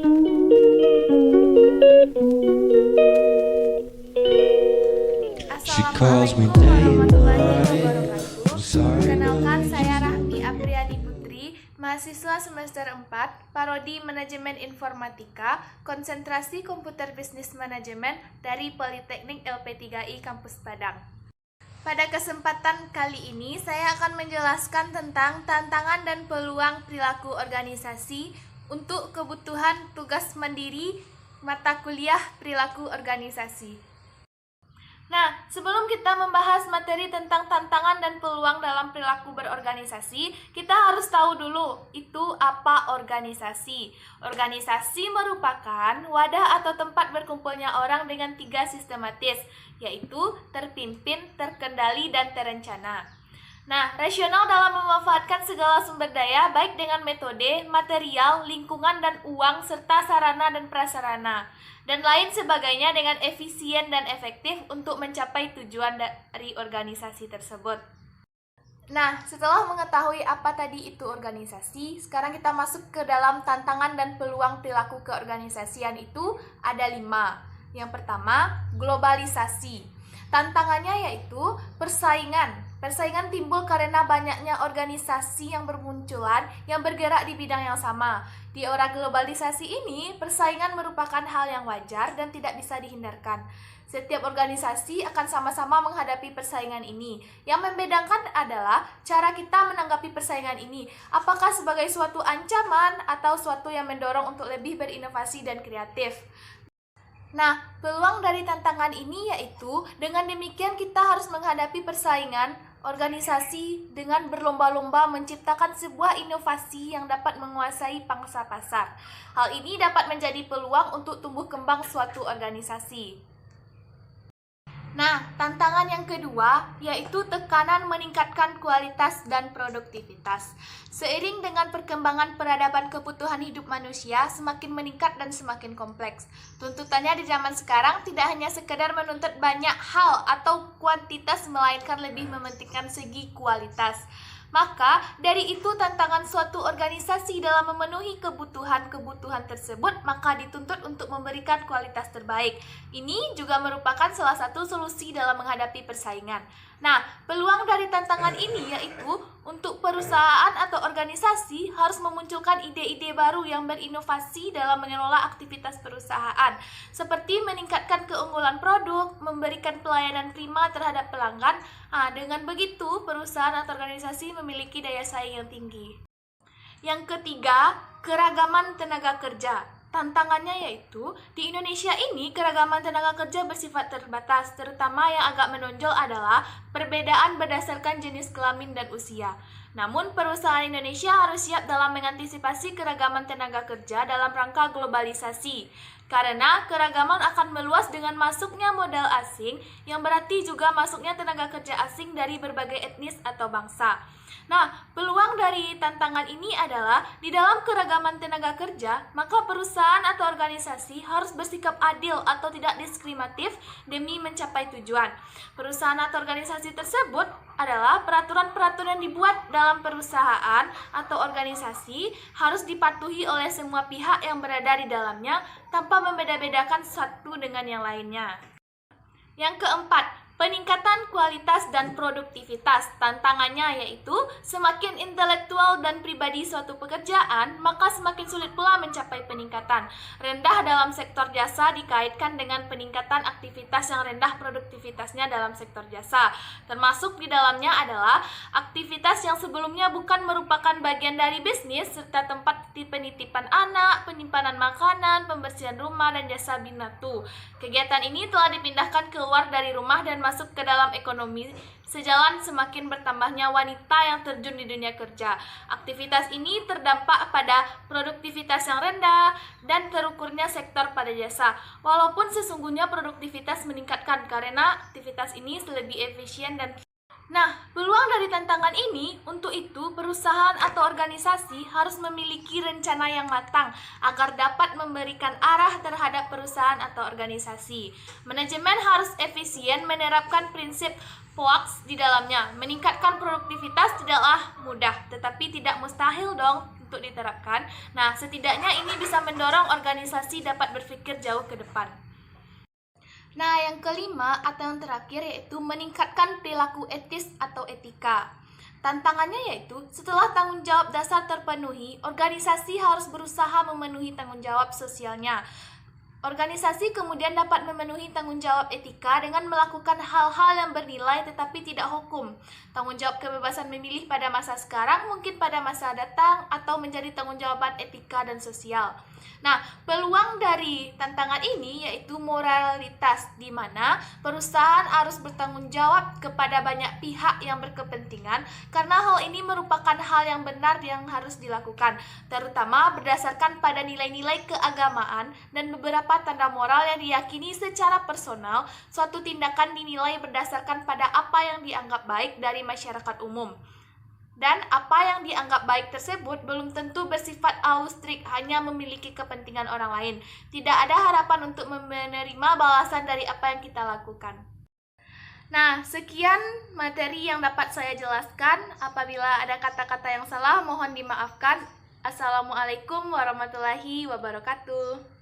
Assalamualaikum warahmatullahi wabarakatuh. Perkenalkan, saya Rahmi Apriani Putri, mahasiswa semester 4, Prodi Manajemen Informatika, konsentrasi Komputer Bisnis Manajemen dari Politeknik LP3I Kampus Padang. Pada kesempatan kali ini, saya akan menjelaskan tentang tantangan dan peluang perilaku organisasi untuk kebutuhan tugas mandiri mata kuliah perilaku organisasi. Nah, sebelum kita membahas materi tentang tantangan dan peluang dalam perilaku berorganisasi, kita harus tahu dulu itu apa organisasi. Organisasi merupakan wadah atau tempat berkumpulnya orang dengan 3 sistematis, yaitu terpimpin, terkendali, dan terencana. Nah, rasional dalam memanfaatkan segala sumber daya baik dengan metode, material, lingkungan, dan uang, serta sarana dan prasarana, dan lain sebagainya dengan efisien dan efektif untuk mencapai tujuan dari organisasi tersebut. Nah, setelah mengetahui apa tadi itu organisasi, sekarang kita masuk ke dalam tantangan dan peluang perilaku keorganisasian itu ada 5. Yang pertama, globalisasi. Tantangannya yaitu persaingan. Persaingan timbul karena banyaknya organisasi yang bermunculan yang bergerak di bidang yang sama. Di era globalisasi ini, persaingan merupakan hal yang wajar dan tidak bisa dihindarkan. Setiap organisasi akan sama-sama menghadapi persaingan ini. Yang membedakan adalah cara kita menanggapi persaingan ini. Apakah sebagai suatu ancaman atau suatu yang mendorong untuk lebih berinovasi dan kreatif. Nah, peluang dari tantangan ini yaitu dengan demikian kita harus menghadapi persaingan organisasi dengan berlomba-lomba menciptakan sebuah inovasi yang dapat menguasai pangsa pasar. Hal ini dapat menjadi peluang untuk tumbuh kembang suatu organisasi. Nah, tantangan yang kedua yaitu tekanan meningkatkan kualitas dan produktivitas. Seiring dengan perkembangan peradaban kebutuhan hidup manusia semakin meningkat dan semakin kompleks. Tuntutannya di zaman sekarang tidak hanya sekedar menuntut banyak hal atau kuantitas, melainkan lebih mementingkan segi kualitas. Maka, dari itu tantangan suatu organisasi dalam memenuhi kebutuhan-kebutuhan tersebut, maka dituntut untuk memberikan kualitas terbaik. Ini juga merupakan salah satu solusi dalam menghadapi persaingan. Nah, peluang dari tantangan ini yaitu untuk perusahaan atau organisasi harus memunculkan ide-ide baru yang berinovasi dalam mengelola aktivitas perusahaan, seperti meningkatkan keunggulan produk, memberikan pelayanan prima terhadap pelanggan. Dengan begitu, perusahaan atau organisasi memiliki daya saing yang tinggi. Yang ketiga, keragaman tenaga kerja. Tantangannya yaitu, di Indonesia ini keragaman tenaga kerja bersifat terbatas, terutama yang agak menonjol adalah perbedaan berdasarkan jenis kelamin dan usia. Namun, perusahaan Indonesia harus siap dalam mengantisipasi keragaman tenaga kerja dalam rangka globalisasi. Karena keragaman akan meluas dengan masuknya modal asing, yang berarti juga masuknya tenaga kerja asing dari berbagai etnis atau bangsa. Nah, peluang dari tantangan ini adalah di dalam keragaman tenaga kerja, maka perusahaan atau organisasi harus bersikap adil atau tidak diskriminatif demi mencapai tujuan. Perusahaan atau organisasi tersebut adalah peraturan-peraturan yang dibuat dalam perusahaan atau organisasi harus dipatuhi oleh semua pihak yang berada di dalamnya tanpa membeda-bedakan satu dengan yang lainnya. Yang keempat, peningkatan kualitas dan produktivitas. Tantangannya yaitu semakin intelektual dan pribadi suatu pekerjaan, maka semakin sulit pula mencapai peningkatan. Rendah dalam sektor jasa dikaitkan dengan peningkatan aktivitas yang rendah produktivitasnya dalam sektor jasa. Termasuk di dalamnya adalah aktivitas yang sebelumnya bukan merupakan bagian dari bisnis, serta tempat penitipan anak, penyimpanan makanan, pembersihan rumah, dan jasa binatu. Kegiatan ini telah dipindahkan keluar dari rumah dan masuk ke dalam ekonomi sejalan semakin bertambahnya wanita yang terjun di dunia kerja. Aktivitas ini terdampak pada produktivitas yang rendah dan terukurnya sektor pada jasa. Walaupun sesungguhnya produktivitas meningkatkan karena aktivitas ini lebih efisien dan peluang dari tantangan ini, untuk itu perusahaan atau organisasi harus memiliki rencana yang matang agar dapat memberikan arah terhadap perusahaan atau organisasi. Manajemen harus efisien menerapkan prinsip POAX di dalamnya. Meningkatkan produktivitas tidaklah mudah, tetapi tidak mustahil dong untuk diterapkan. Nah, setidaknya ini bisa mendorong organisasi dapat berpikir jauh ke depan. Nah, yang kelima atau yang terakhir yaitu meningkatkan perilaku etis atau etika. Tantangannya yaitu setelah tanggung jawab dasar terpenuhi, organisasi harus berusaha memenuhi tanggung jawab sosialnya. Organisasi kemudian dapat memenuhi tanggung jawab etika dengan melakukan hal-hal yang bernilai tetapi tidak hukum. Tanggung jawab kebebasan memilih pada masa sekarang, mungkin pada masa datang, atau menjadi tanggung jawaban etika dan sosial. Nah, peluang dari tantangan ini yaitu moralitas, di mana perusahaan harus bertanggung jawab kepada banyak pihak yang berkepentingan karena hal ini merupakan hal yang benar yang harus dilakukan, terutama berdasarkan pada nilai-nilai keagamaan dan beberapa tanda moral yang diyakini secara personal. Suatu tindakan dinilai berdasarkan pada apa yang dianggap baik dari masyarakat umum. Dan apa yang dianggap baik tersebut belum tentu bersifat altruistik, hanya memiliki kepentingan orang lain. Tidak ada harapan untuk menerima balasan dari apa yang kita lakukan. Nah, sekian materi yang dapat saya jelaskan. Apabila ada kata-kata yang salah, mohon dimaafkan. Assalamualaikum warahmatullahi wabarakatuh.